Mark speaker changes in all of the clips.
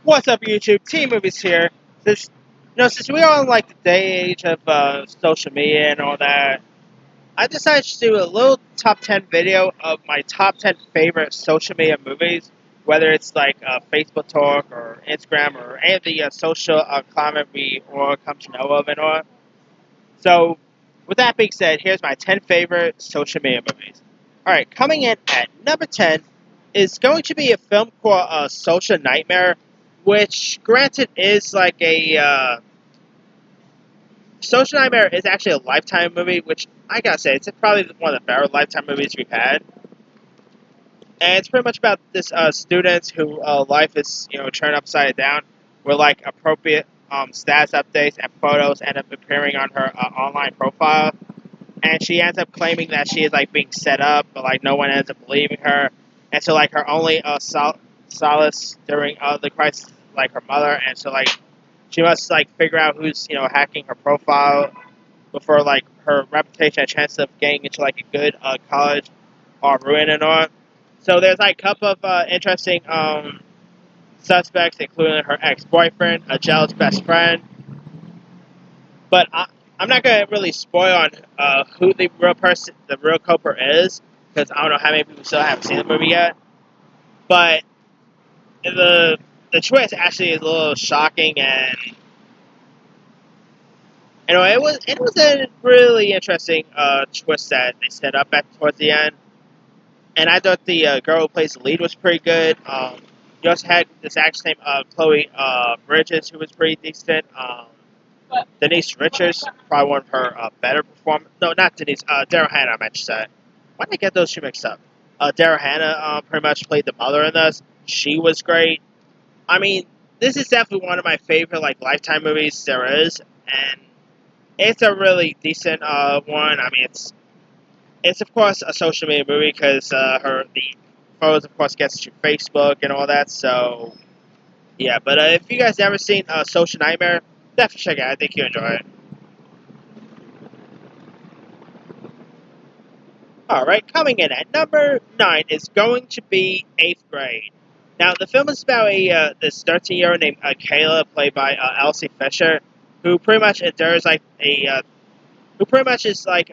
Speaker 1: What's up, YouTube? Team Movies here. Since we are on like the day age of social media and all that, I decided to do a little top 10 video of my top 10 favorite social media movies, whether it's like Facebook Talk or Instagram or any of the social climate we all come to know of and all. So, with that being said, here's my 10 favorite social media movies. Alright, coming in at number 10 is going to be a film called Social Nightmare, which, granted, is like a Social Nightmare is actually a Lifetime movie, which I gotta say, it's probably one of the better Lifetime movies we've had. And it's pretty much about this student who life is turned upside down, where like appropriate status updates and photos end up appearing on her online profile, and she ends up claiming that she is like being set up, but like no one ends up believing her, and so like her only solace during the crisis, like her mother, and so like she must like figure out who's hacking her profile before like her reputation and chance of getting into like a good college are ruined and all. So there's like a couple of interesting suspects, including her ex-boyfriend, a jealous best friend. But I'm not gonna really spoil on who the real culprit is, because I don't know how many people still haven't seen the movie yet. But the twist actually is a little shocking, and it was a really interesting twist that they set up at towards the end. And I thought the girl who plays the lead was pretty good. You also had this actress named Chloe Bridges, who was pretty decent. Denise Richards, probably one of her better performers. No, not Denise. Daryl Hannah, I meant to say. Why did I get those two mixed up? Daryl Hannah pretty much played the mother in this. She was great. I mean, this is definitely one of my favorite like Lifetime movies there is, and it's a really decent one. I mean, it's of course a social media movie because the photos of course gets to Facebook and all that. So yeah, but if you guys ever seen Social Nightmare, definitely check it out. I think you'll enjoy it. Alright, coming in at number 9 is going to be 8th Grade. Now, the film is about this 13-year-old named Kayla, played by Elsie Fisher, who pretty much endures like who pretty much is like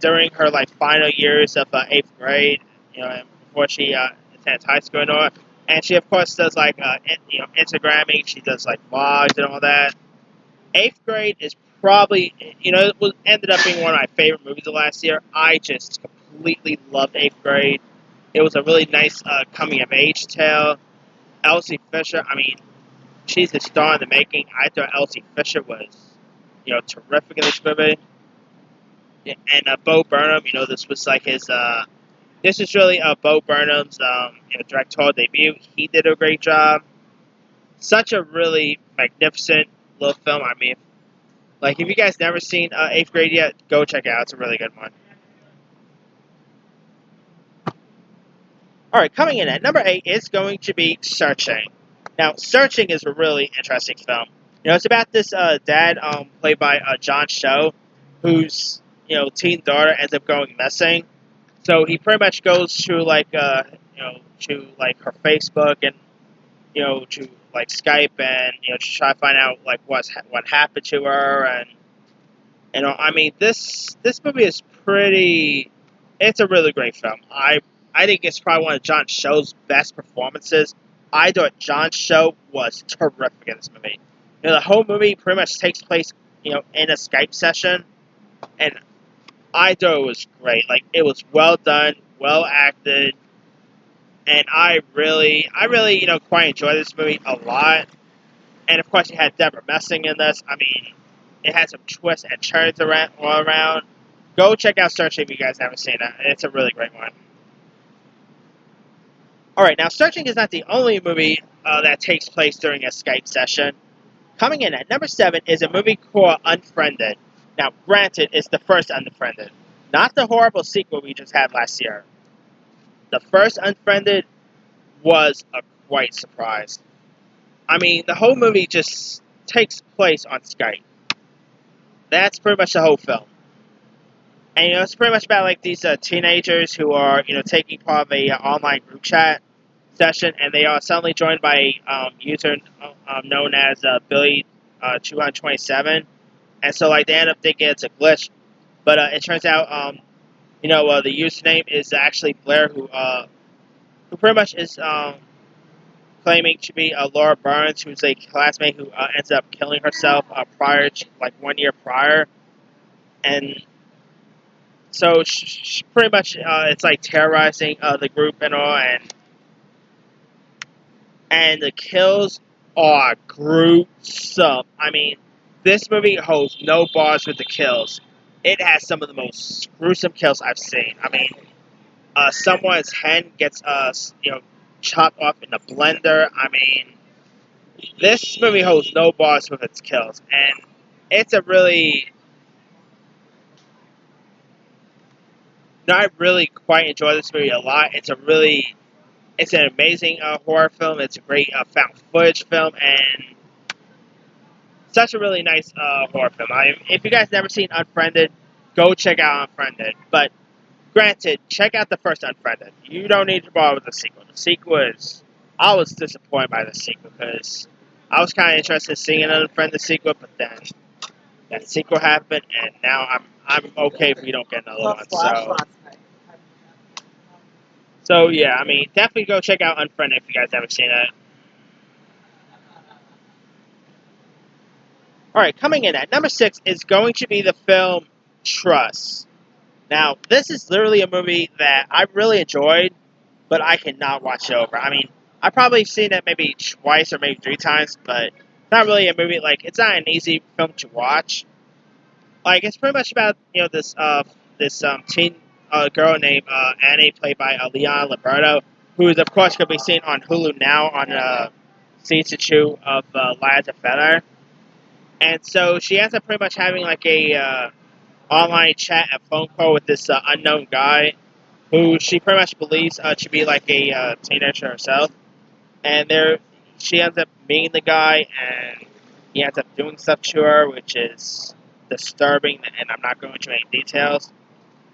Speaker 1: during her like final years of 8th grade, before she attends high school and all. And she of course does like Instagramming. She does like vlogs and all that. 8th Grade is probably ended up being one of my favorite movies of last year. I just completely loved 8th Grade. It was a really nice coming of age tale. Elsie Fisher, I mean, she's a star in the making. I thought Elsie Fisher was terrific in this movie. And Bo Burnham, this was like his. This is really Bo Burnham's directorial debut. He did a great job. Such a really magnificent little film. I mean, like if you guys never seen 8th Grade yet, go check it out. It's a really good one. All right, coming in at number 8 is going to be Searching. Now, Searching is a really interesting film. It's about this dad, played by John Cho, whose teen daughter ends up going missing. So he pretty much goes to like to like her Facebook and to like Skype and to try to find out like what happened to her. And I mean this movie is pretty. It's a really great film. I think it's probably one of John Cho's best performances. I thought John Cho was terrific in this movie. The whole movie pretty much takes place in a Skype session, and I thought it was great. Like, it was well done, well acted, and I really, quite enjoyed this movie a lot. And of course, you had Deborah Messing in this. I mean, it had some twists and turns all around. Go check out Searching if you guys haven't seen it. It's a really great one. Alright, now Searching is not the only movie that takes place during a Skype session. Coming in at number 7 is a movie called Unfriended. Now, granted, it's the first Unfriended, not the horrible sequel we just had last year. The first Unfriended was a quite surprise. I mean, the whole movie just takes place on Skype. That's pretty much the whole film. And it's pretty much about like these teenagers who are taking part of a online group chat. session, and they are suddenly joined by a user known as Billy 227, and so like they end up thinking it's a glitch, but it turns out the username is actually Blair, who pretty much is claiming to be Laura Burns, who's a classmate who ends up killing herself like 1 year prior, and so pretty much it's like terrorizing the group and all, and the kills are gruesome. I mean, this movie holds no bars with the kills. It has some of the most gruesome kills I've seen. I mean, someone's hand gets chopped off in a blender. I mean, this movie holds no bars with its kills, and it's a really. No, I really quite enjoy this movie a lot. It's an amazing horror film. It's a great found footage film, and such a really nice horror film. If you guys never seen Unfriended, go check out Unfriended. But granted, check out the first Unfriended. You don't need to bother with the sequel. The sequel I was disappointed by the sequel because I was kind of interested in seeing an Unfriended sequel, but then that sequel happened, and now I'm okay if we don't get another one. So yeah, I mean, definitely go check out Unfriended if you guys haven't seen it. Alright, coming in at number 6 is going to be the film Trust. Now, this is literally a movie that I really enjoyed, but I cannot watch it over. I mean, I've probably seen it maybe twice or maybe 3 times, but it's not really a movie, it's not an easy film to watch. It's pretty much about, this teen girl named Annie, played by Leon Liberto, who is, of course, going to be seen on Hulu now on season 2 of Liza Feather. And so she ends up pretty much having a online chat and phone call with this unknown guy who she pretty much believes to be a teenager herself. And she ends up meeting the guy, and he ends up doing stuff to her, which is disturbing, and I'm not going into any details.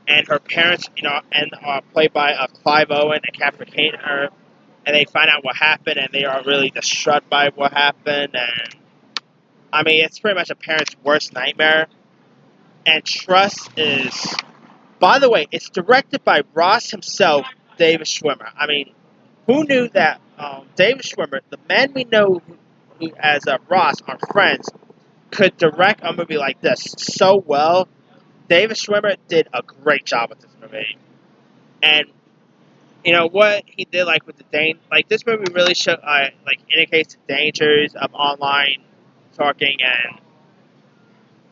Speaker 1: And her parents, are played by Clive Owen and Catherine Keener, and they find out what happened, and they are really distraught by what happened, and I mean, it's pretty much a parent's worst nightmare. And Trust is, by the way, it's directed by Ross himself, David Schwimmer. I mean, who knew that David Schwimmer, the man we know as Ross on Friends, could direct a movie like this so well? David Schwimmer did a great job with this movie. And, what he did, with this movie really indicates the dangers of online talking, and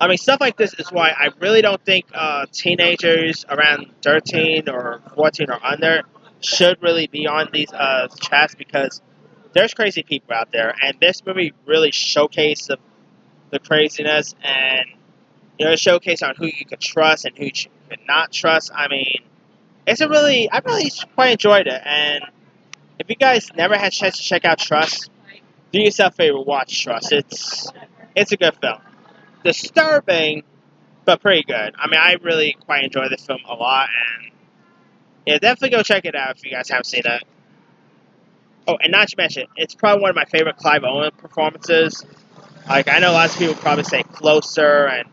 Speaker 1: I mean, stuff like this is why I really don't think teenagers around 13 or 14 or under should really be on these chats, because there's crazy people out there, and this movie really showcased the craziness, and showcase on who you could trust and who you could not trust. I mean, I really quite enjoyed it, and if you guys never had a chance to check out Trust, do yourself a favor, watch Trust. It's a good film. Disturbing, but pretty good. I mean, I really quite enjoy this film a lot, and yeah, definitely go check it out if you guys haven't seen it. Oh, and not to mention, it's probably one of my favorite Clive Owen performances. I know lots of people probably say Closer and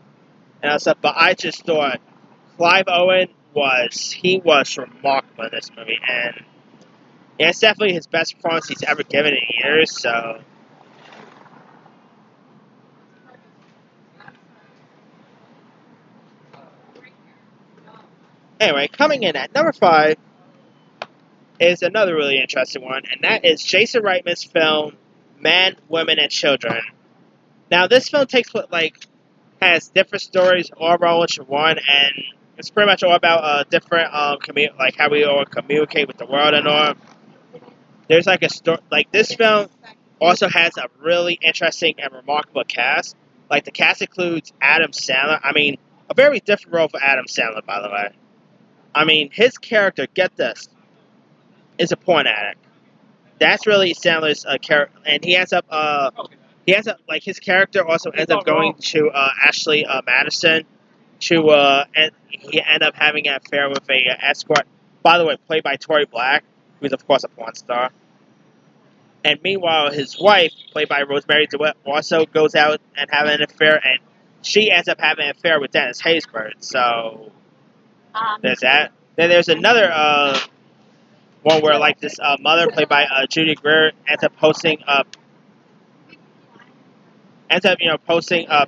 Speaker 1: all stuff, but I just thought Clive Owen was remarkable in this movie, and yeah, it's definitely his best performance he's ever given in years, so. Anyway, coming in at number 5 is another really interesting one, and that is Jason Reitman's film Men, Women, and Children. Now, this film has different stories all rolled into one, and it's pretty much all about different how we all communicate with the world and all. There's a story this film also has a really interesting and remarkable cast. The cast includes Adam Sandler. I mean, a very different role for Adam Sandler, by the way. I mean, his character, get this, is a porn addict. That's really Sandler's character, and he ends up his character also ends up going to Ashley Madison and he end up having an affair with a escort. By the way, played by Tori Black, who's of course a porn star. And meanwhile, his wife, played by Rosemary DeWitt, also goes out and having an affair, and she ends up having an affair with Dennis Haysbert. So there's that. Then there's another one where like this mother, played by Judy Greer, ends up posting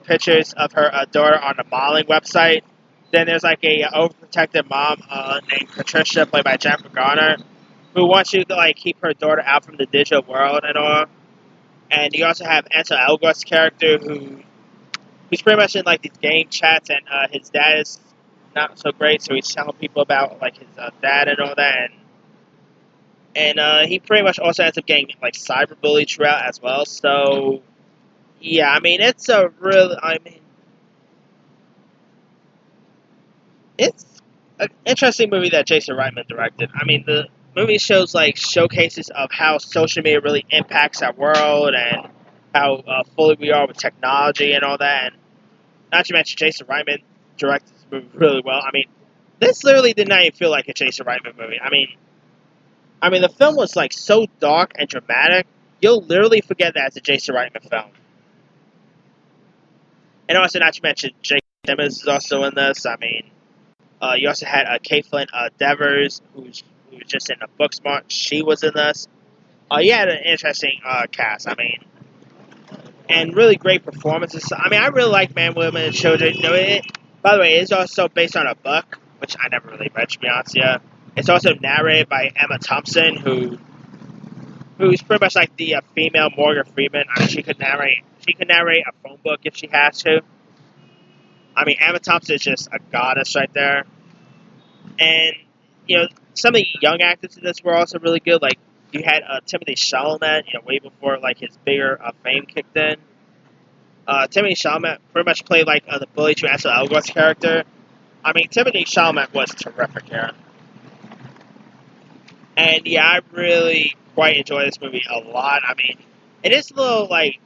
Speaker 1: pictures of her daughter on a modeling website. Then there's like a overprotective mom named Patricia, played by Jennifer Garner, who wants you to like keep her daughter out from the digital world and all. And you also have Ansel Elgort's character, who's pretty much in like these game chats, and his dad is not so great, so he's telling people about like his dad and all that, and he pretty much also ends up getting like cyberbullied throughout as well. So yeah, I mean it's an interesting movie that Jason Reitman directed. I mean, the movie shows like showcases of how social media really impacts our world and how fully we are with technology and all that. And not to mention, Jason Reitman directed this movie really well. I mean, this literally did not even feel like a Jason Reitman movie. I mean, the film was like so dark and dramatic, you'll literally forget that it's a Jason Reitman film. And also, not to mention, Jake Simmons is also in this. I mean, you also had Caitlin Devers, who's just in a Booksmart. She was in this. You had an interesting cast. I mean, and really great performances. I mean, I really like Man, Women, and Children. By the way, it is also based on a book, which I never really read, to be honest with you. It's also narrated by Emma Thompson, who's pretty much like the female Morgan Freeman. I mean, she could narrate a phone book if she has to. I mean, Emma Thompson is just a goddess right there. And some of the young actors in this were also really good. Like you had Timothy Chalamet, way before like his bigger fame kicked in. Timothy Chalamet pretty much played like the bully to Ansel Elgort's character. I mean, Timothy Chalamet was terrific here. And yeah, I really quite enjoy this movie a lot. I mean, it is a little like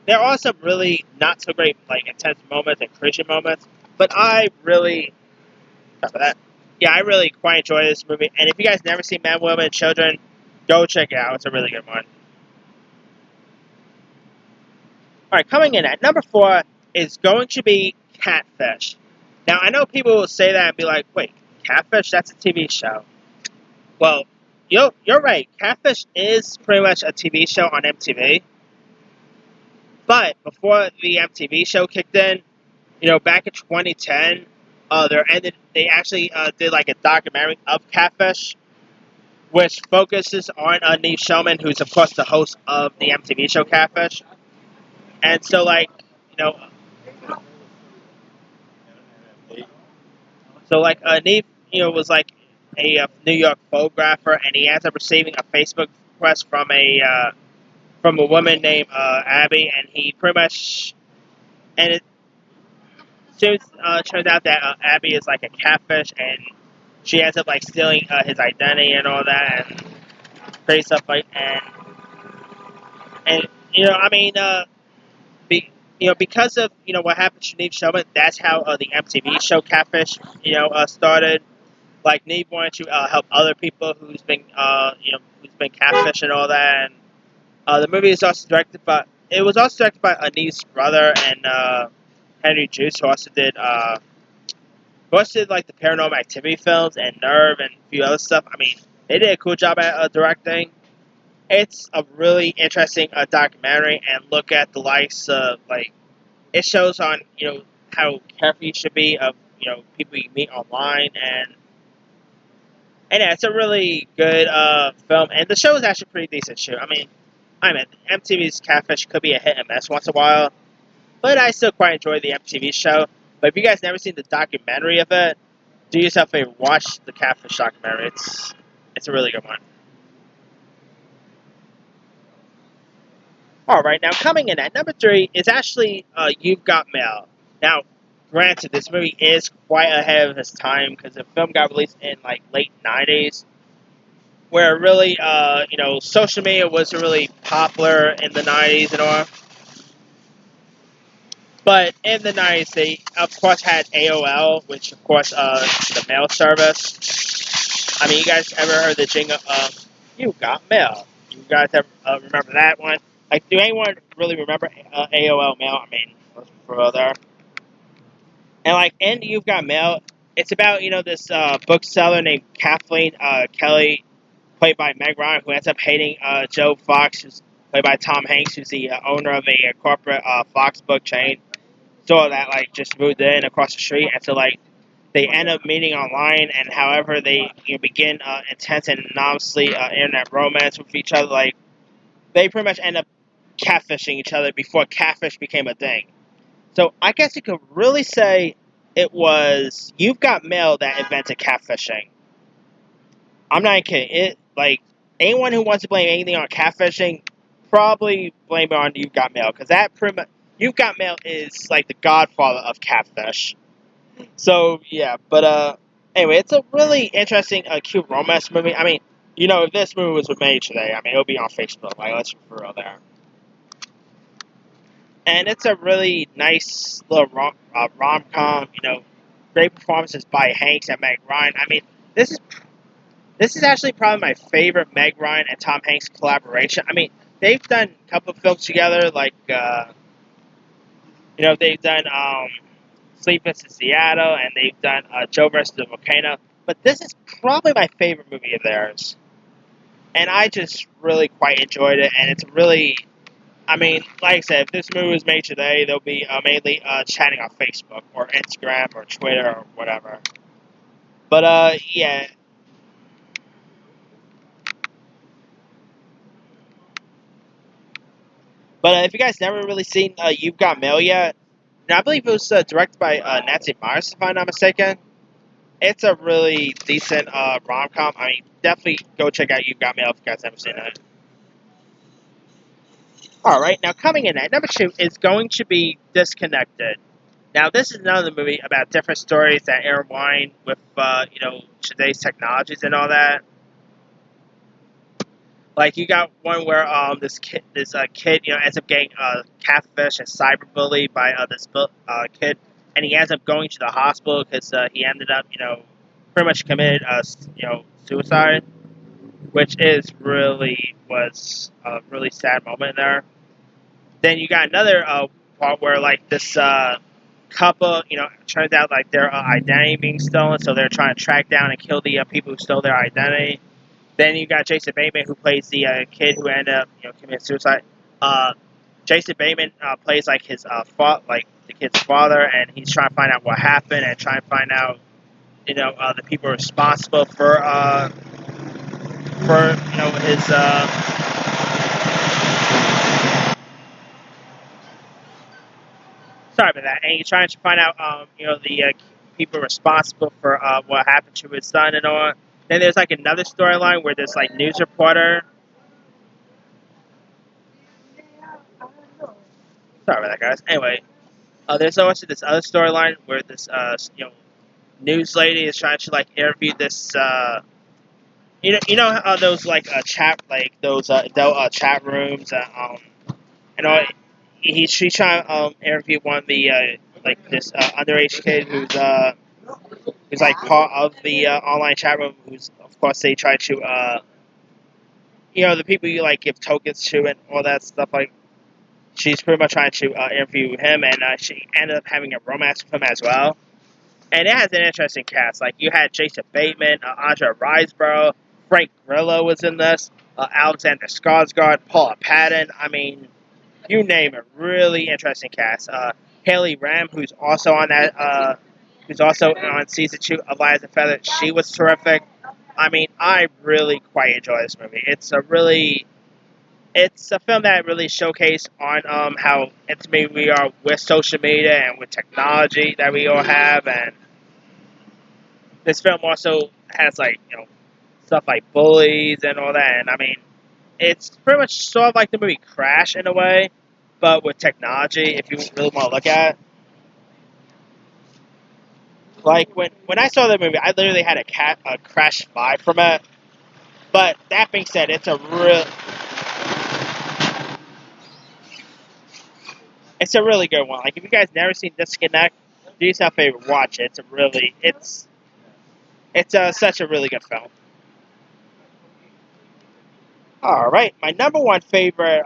Speaker 1: there are some really not so great like intense moments and Christian moments, but I really I really quite enjoy this movie. And if you guys never seen Men, Women, and Children, go check it out. It's a really good one. All right, coming in at number 4 is going to be Catfish. Now, I know people will say that and be like, wait, Catfish? That's a TV show. Well, you're right. Catfish is pretty much a TV show on MTV. But before the MTV show kicked in, back in 2010, they actually did like a documentary of Catfish, which focuses on Neve Shellman, who's of course the host of the MTV show Catfish. And so, Neve, was like a New York photographer, and he ends up receiving a Facebook request from a woman named Abby, and he pretty much, and it turns out that Abby is like a catfish, and she ends up like stealing his identity and all that, and crazy stuff like, and because of what happened to Neve Shellman, that's how the MTV show Catfish started. Like Neve wanted to help other people who's been catfish and all that. And the movie is also directed by Neve's brother and Henry Juice, who also did like the Paranormal Activity films and Nerve and a few other stuff. I mean, they did a cool job at directing. It's a really interesting documentary, and look at the likes of it shows on how careful you should be of people you meet online, and yeah, it's a really good film, and the show is actually pretty decent too. I mean, MTV's Catfish could be a hit and miss once in a while, but I still quite enjoy the MTV show. But if you guys never seen the documentary of it, do yourself a favor, watch the Catfish documentary. It's a really good one. All right, now coming in at number 3 is actually You've Got Mail. Now, granted, this movie is quite ahead of its time because the film got released in like late 90s, where really, social media wasn't really popular in the 90s and all. But in the 90s, they, of course, had AOL, which, of course, the mail service. I mean, you guys ever heard the jingle, You got mail. You guys ever remember that one? Like, do anyone really remember AOL Mail? I mean, for there. And like, in You've Got Mail, it's about this bookseller named Kathleen Kelly, played by Meg Ryan, who ends up hating Joe Fox, who's played by Tom Hanks, who's the owner of a corporate Fox book chain store that like just moved in across the street, and so like they end up meeting online, and however they begin intense and anonymously internet romance with each other. Like they pretty much end up catfishing each other before catfish became a thing. So I guess you could really say it was You've Got Mail that invented catfishing. I'm not kidding. It like anyone who wants to blame anything on catfishing, probably blame it on You've Got Mail, because that pretty much You've Got Mail is like the godfather of catfish. So yeah, but anyway, it's a really interesting, cute romance movie. I mean, if this movie was made today, I mean, it would be on Facebook. Like, let's be for real there. And it's a really nice little rom-com. Great performances by Hanks and Meg Ryan. I mean, this is actually probably my favorite Meg Ryan and Tom Hanks collaboration. I mean, they've done a couple of films together, like they've done Sleepless in Seattle, and they've done Joe versus the Volcano. But this is probably my favorite movie of theirs, and I just really quite enjoyed it. And it's really, I mean, like I said, if this movie was made today, they'll be mainly chatting on Facebook or Instagram or Twitter or whatever. But yeah. But if you guys never really seen You've Got Mail yet, I believe it was directed by Nancy Myers, if I'm not mistaken. It's a really decent rom-com. I mean, definitely go check out You've Got Mail if you guys haven't seen it. Alright, now coming in at number 2 is going to be Disconnected. Now, this is another movie about different stories that intertwine with, today's technologies and all that. Like, you got one where this kid, ends up getting catfish and cyberbullied by this kid, and he ends up going to the hospital because he ended up, pretty much committed, suicide, which was a really sad moment there. Then you got another part where like this couple, turns out like their identity being stolen, so they're trying to track down and kill the people who stole their identity. Then you got Jason Bateman, who plays the kid who ended up, committing suicide. Jason Bateman plays like his like the kid's father, and he's trying to find out what happened and trying to find out, the people responsible for his. Sorry about that. And he's trying to find out, the people responsible for what happened to his son and all. Then there's like another storyline where this like news reporter. Sorry about that, guys. Anyway, there's also this other storyline where this news lady is trying to like interview this those like chat like those adult chat rooms and all. She's trying to interview one of the like this underage kid who's like part of the online chat room. Who's of course they try to the people you like give tokens to and all that stuff. Like she's pretty much trying to interview him, and she ended up having a romance with him as well. And it has an interesting cast. Like you had Jason Bateman, Andrea Riseborough, Frank Grillo was in this, Alexander Skarsgård, Paula Patton. I mean, you name it. Really interesting cast. Haley Ram, who's also on that, who's also on season 2 of Lies and Feathers. She was terrific. I mean, I really quite enjoy this movie. It's a film that really showcased on how intimate we are with social media and with technology that we all have. And this film also has like stuff like bullies and all that. And I mean, it's pretty much sort of like the movie Crash in a way, but with technology. If you really want to look at it, like when I saw the movie, I literally had a Crash vibe from it. But that being said, it's a really good one. Like if you guys never seen Disconnect, do yourself a favor, watch it. It's such a really good film. All right, my number one favorite.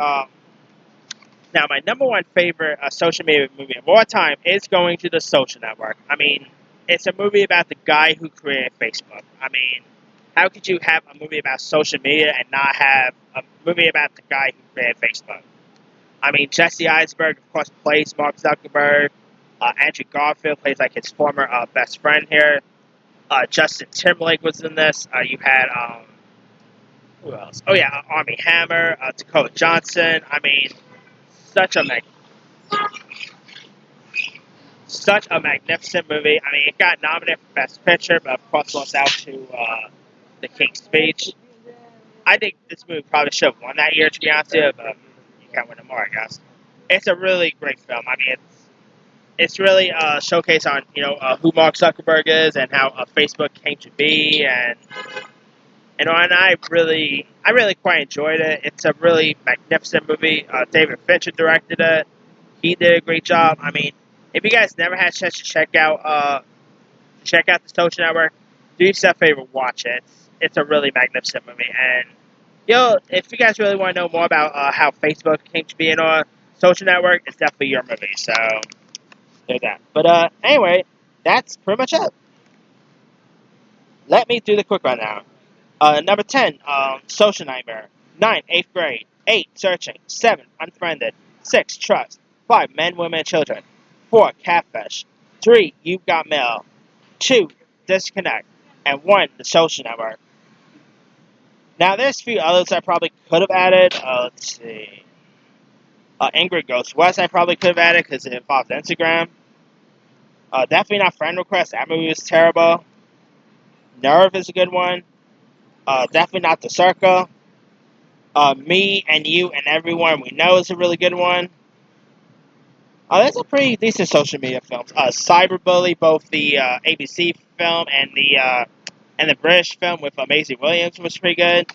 Speaker 1: My number one favorite social media movie of all time is going to The Social Network. I mean, it's a movie about the guy who created Facebook. I mean, how could you have a movie about social media and not have a movie about the guy who created Facebook? I mean, Jesse Eisenberg, of course, plays Mark Zuckerberg. Andrew Garfield plays like his former best friend here. Justin Timberlake was in this. You had who else? Oh yeah, Armie Hammer, Dakota Johnson. I mean, such a such a magnificent movie. I mean, it got nominated for Best Picture, but of course lost out to The King's Speech. I think this movie probably should have won that year, to be honest with you, but you can't win it more, I guess. It's a really great film. I mean, it's really a showcase on who Mark Zuckerberg is and how Facebook came to be, and I really quite enjoyed it. It's a really magnificent movie. David Fincher directed it. He did a great job. I mean, if you guys never had a chance to check out the Social Network, do yourself a favor, watch it. It's a really magnificent movie, and if you guys really want to know more about how Facebook came to be in our Social Network, it's definitely your movie. So there's that. But anyway, that's pretty much it. Let me do the quick rundown. Number 10, Social Nightmare. 9, 8th grade. 8, Searching. 7, Unfriended. 6, Trust. 5, Men, Women, and Children. 4, Catfish. 3, You've Got Mail. 2, Disconnect. And 1, The Social Network. Now, there's a few others I probably could have added. Let's see. Angry Ghost West I probably could have added because it involves Instagram. Definitely not Friend Request. That movie was terrible. Nerve is a good one. Definitely not The Circle. Me and You and Everyone We Know is a really good one. There's a pretty decent social media films. Cyberbully, both the ABC film and the British film with Maisie Williams was pretty good.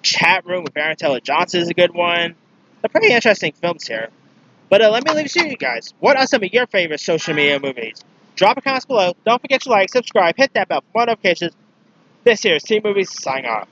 Speaker 1: Chat Room with Aaron Taylor Johnson is a good one. They're pretty interesting films here. But let me leave it to you guys. What are some of your favorite social media movies? Drop a comment below. Don't forget to like, subscribe, hit that bell for more notifications. This here is Team Movies signing off.